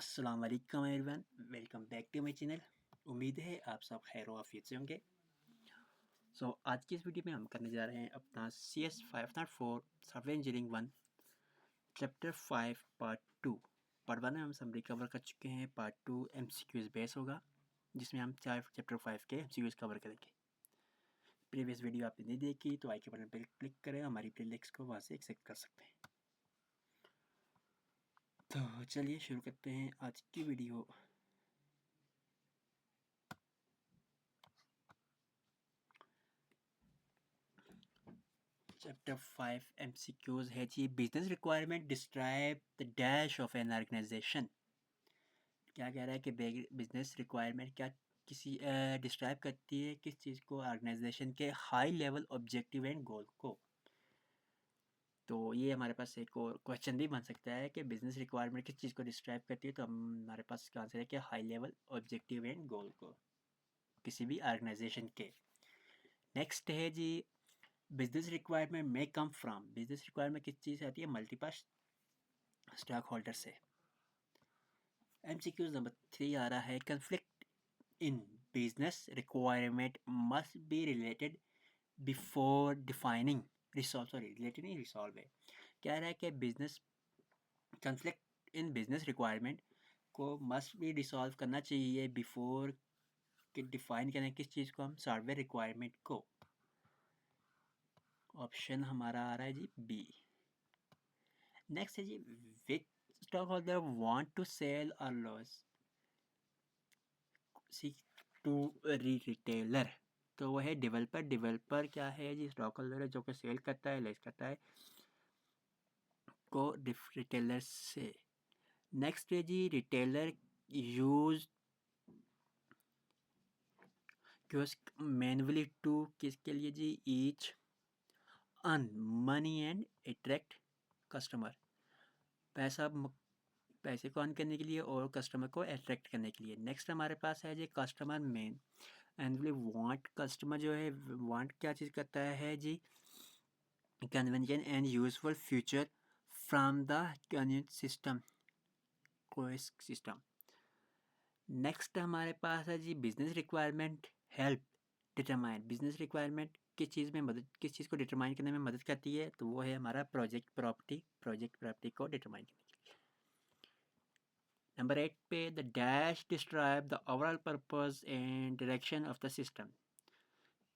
अस्सलाम वालेकुम everyone, welcome back to my channel. उम्मीद है आप सब खैर आफियत से होंगे। आज की इस वीडियो में हम करने जा रहे हैं अपना CS 504 software engineering 1 chapter 5 part 2। Part 1 में हम समरी कवर कर चुके हैं। पार्ट 2 MCQs बेस होगा, जिसमें हम चैप्टर 5 के MCQs कवर करेंगे। प्रीवियस वीडियो आपने नहीं देखी तो आई के बटन पर क्लिक करें, हमारी प्लेलिस्ट को वहाँ से एक्सेस कर सकते हैं। तो चलिए शुरू करते हैं आज की वीडियो। चैप्टर 5 MCQs है जी। Business requirement describe the dash of an organisation. क्या कह रहा है कि बिजनेस रिक्वायरमेंट क्या किसी डिस्क्राइब करती है किस चीज़ को, ऑर्गेनाइजेशन के हाई लेवल ऑब्जेक्टिव एंड गोल को। तो ये हमारे पास एक और क्वेश्चन भी बन सकता है कि बिजनेस रिक्वायरमेंट किस चीज़ को डिस्क्राइब करती है, तो हमारे पास इसका आंसर है कि हाई लेवल ऑब्जेक्टिव एंड गोल को किसी भी ऑर्गेनाइजेशन के। नेक्स्ट है जी, बिजनेस रिक्वायरमेंट में कम फ्रॉम। बिजनेस रिक्वायरमेंट किस चीज़ से आती है? मल्टीपल स्टॉक होल्डर से। MCQ नंबर 3 आ रहा है, conflict in business requirement must be related before defining resolve. Sorry, related नहीं, रिसॉल्व है। क्या रहा है कि business conflict in business requirement को मस्ट भी रिसॉल्व करना चाहिए बिफोर कि डिफाइन करें किस चीज़ को, हम सॉफ्टवेयर रिक्वायरमेंट को। ऑप्शन हमारा आ रहा है जी बी। नेक्स्ट है जी, which stock holder want to sell और लॉस सी टू रिटेलर। तो वह है डेवलपर। डेवलपर क्या है जी? स्टॉक होल्डर है जो कि सेल करता है, लेस करता है को रिटेलर से। नेक्स्ट है जी, retailer use kiosk manually to किसके लिए जी? Each earn money and attract customer. पैसे को अर्न करने के लिए और कस्टमर को अट्रैक्ट करने के लिए। नेक्स्ट हमारे पास है जी, customer main and want. Customer जो है वांट क्या चीज़ करता है जी? Convention and useful future from the convent system कोएस सिस्टम। नेक्स्ट हमारे पास है जी, business requirement help determine. Business requirement किस चीज़ को डिटरमाइन करने में मदद करती है? तो वो है हमारा प्रोजेक्ट प्रॉपर्टी को डिटरमाइन करने के लिए। नंबर 8 पे, the dash describe the overall purpose and direction of the system.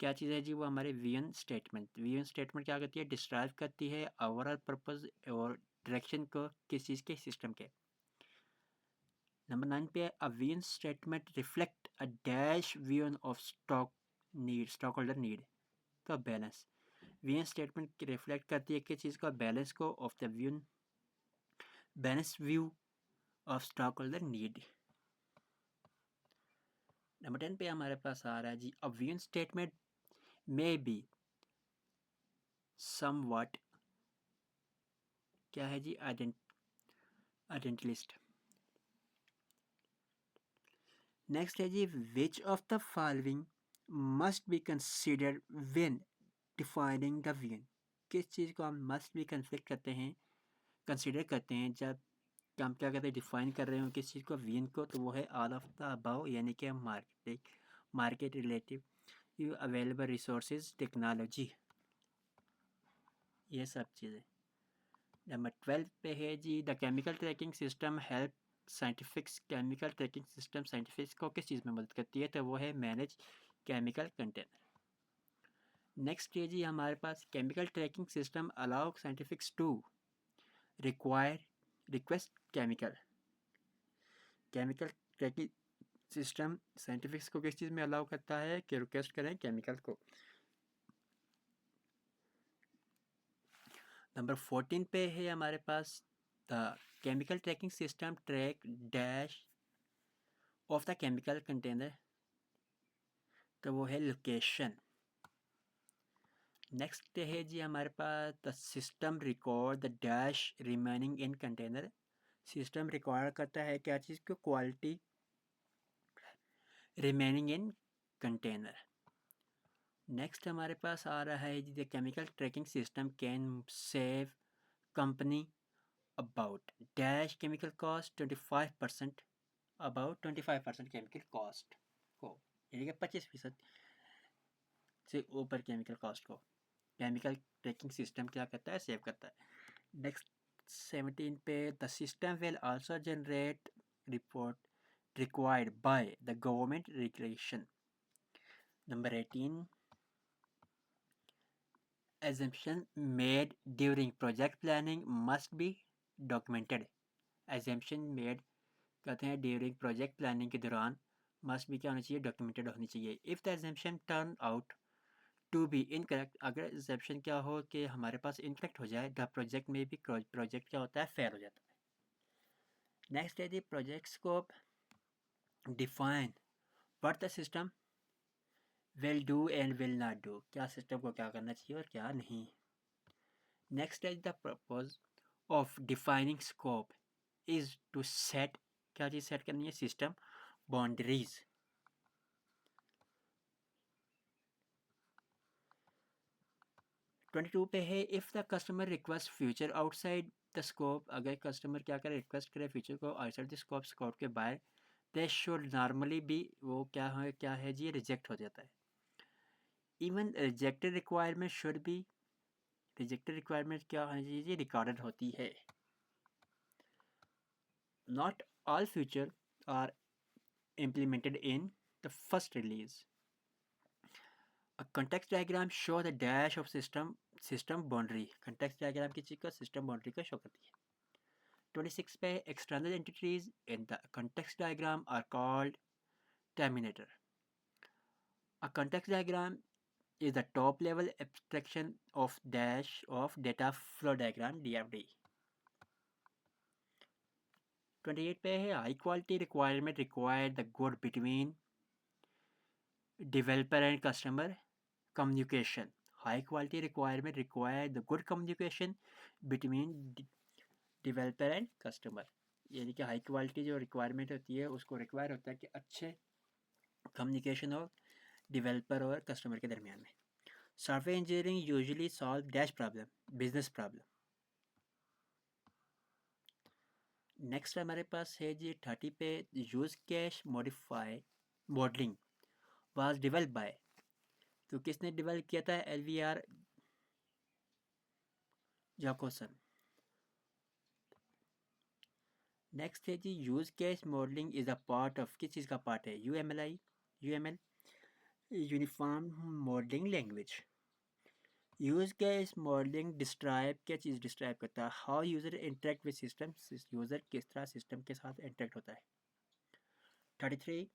क्या चीज़ है जी? वो हमारे विजन स्टेटमेंट। विजन स्टेटमेंट क्या करती है? डिस्क्राइब करती है ओवरऑल पर्पस और डायरेक्शन को किस चीज़ के? सिस्टम के। नंबर 9 पे, a vision statement reflect a dash vision of stock holder need. तो बैलेंस। विजन स्टेटमेंट रिफ्लेक्ट करती है किस चीज़ का? बैलेंस को of the vision, balance view of stock holder need. Number 10 पे हमारे पास आ रहा है जी, a vision statement may be somewhat. क्या है जी? आइडेंटिलिस्ट। नेक्स्ट है जी, which of the following must be considered when defining the vision. किस चीज़ को हम मस्ट बी कंफ्लिक्ट करते हैं, कंसिडर करते हैं जब हम क्या कहते हैं, डिफाइन कर रहे हो किस चीज़ को? विजन को। तो वो है ऑल ऑफ द अबव, यानी कि market relative available resources technology, ये सब चीज़ें। नंबर 12 पे है जी, the chemical tracking system help scientists. Chemical tracking system scientists को किस चीज़ में मदद करती है? तो वो है मैनेज केमिकल कंटेनर। नेक्स्ट है जी हमारे पास, chemical tracking system allow scientists to require request chemical tracking system scientists को किस चीज़ में अलाउ करता है कि रिक्वेस्ट करें केमिकल को। नंबर 14 पे है हमारे पास, the chemical tracking system track dash of the chemical container. तो वो है लोकेशन। नेक्स्ट है जी हमारे पास, the system record the dash remaining in container. System record करता है क्या चीज़ को? Quality remaining in container. Next हमारे पास आ रहा है जी, the chemical tracking system can save company about dash chemical cost 25%, about 25% chemical cost को, यानी कि 25% से ऊपर केमिकल कॉस्ट को केमिकल ट्रैकिंग सिस्टम क्या करता है, सेव करता है। नेक्स्ट 17 पे the system will also generate report required by the government regulation. Number 18, assumption made during project planning must be documented. Assumption made कहते हैं during project planning के दौरान must be क्या होना चाहिए, documented होनी चाहिए. If the assumption turn out to be incorrect, अगर assumption क्या हो कि हमारे पास incorrect हो जाए, the project में भी project क्या होता है, fail हो जाता है. Next है the project scope. Define what the system will do and will not do, क्या सिस्टम को क्या करना चाहिए और क्या नहीं. Next is the purpose of defining scope is to set, क्या चीज़ सेट करनी है, सिस्टम बाउंड्रीज. ट्वेंटी टू पे है if the customer request future outside the scope, अगर कस्टमर क्या करे, रिक्वेस्ट करे फ्यूचर को आउटसाइड द स्कोप, स्कोप के बाहर, दे शुड नॉर्मली भी वो क्या है जी, रिजेक्ट हो जाता है. Even rejected requirement should be, rejected requirement क्या होनी चाहिए, रिकॉर्डेड होती है. Not all future are implemented in the first release. A context diagram show the dash of system boundary. Context diagram की चीज़ को system boundary को show करती है. 26 पे external entities in the context diagram are called terminator. A context diagram is the top level abstraction of dash of data flow diagram DFD. 28 पे है high quality requirement required the good between developer and customer communication. High quality requirement require the good communication between developer and customer. यानी कि high quality जो requirement होती है उसको require होता है कि अच्छे कम्युनिकेशन हो डेवलपर और कस्टमर के दरमियान में. Software engineering usually solve dash problem, business problem. Next हमारे पास है जी 30 पे use case modify modelling was develop by, तो किसने डेवलप किया था, LVR जैकोसन. नेक्स्ट है जी use case modelling is a part of, किस चीज़ का पार्ट है, UML uniform modelling language. Use case modelling describe, क्या चीज़ डिस्क्राइब करता है, how user interact with system, user किस तरह सिस्टम के साथ इंटरेक्ट होता है. 33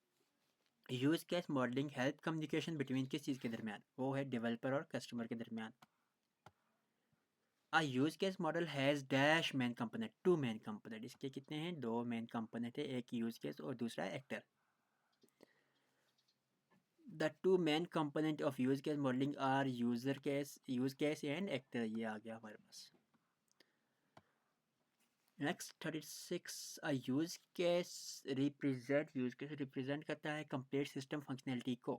use case modelling help communication between, किस चीज़ के दरमियान, वो है डेवलपर और कस्टमर के दरमियान. A use case model has dash main component, two main component. इसके कितने हैं, दो main component है, एक use case और दूसरा actor. The two main component of use case modeling are use case and actor. ये आ गया हमारे पास. Next 36 a use case represent करता है complete system functionality को.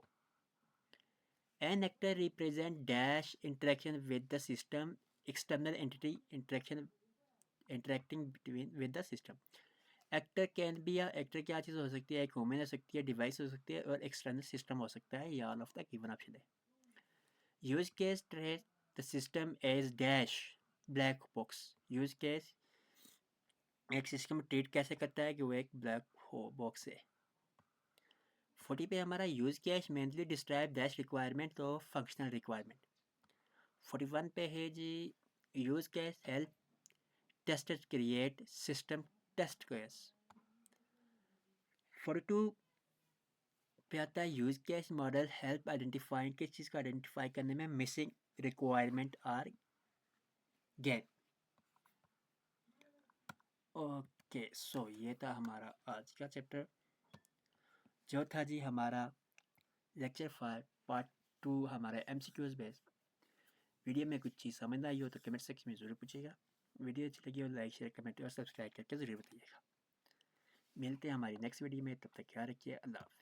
An actor represent dash interaction with the system, external entity interacting with the system. Actor can be, या actor क्या चीज़ हो सकती है, एक ह्यूमन हो सकती है, डिवाइस हो सकती है और एक्सटर्नल सिस्टम हो सकता है, या all of the given option है. Use case treat the system as dash black box. Use case एक सिस्टम ट्रीट कैसे करता है कि वो एक ब्लैक बॉक्स है. 40 पे हमारा use case mainly describe dash requirement और फंक्शनल रिक्वायरमेंट. 41 पे है जी use case help tester create system test case. 42 पे आता है use case model help identifying, किस चीज़ को आइडेंटिफाई करने में, missing requirement or gap. Okay so ये था हमारा आज का चैप्टर जो था जी हमारा लेक्चर 5 पार्ट 2 हमारे MCQs बेस्ड. वीडियो में कुछ चीज़ समझ ना आई हो तो कमेंट सेक्शन में ज़रूर पूछिएगा. वीडियो अच्छी लगी हो लाइक शेयर कमेंट और सब्सक्राइब करके ज़रूर बताइएगा. मिलते हैं हमारी नेक्स्ट वीडियो में, तब तक ख्याल रखिए. अल्लाह हाफ़िज़.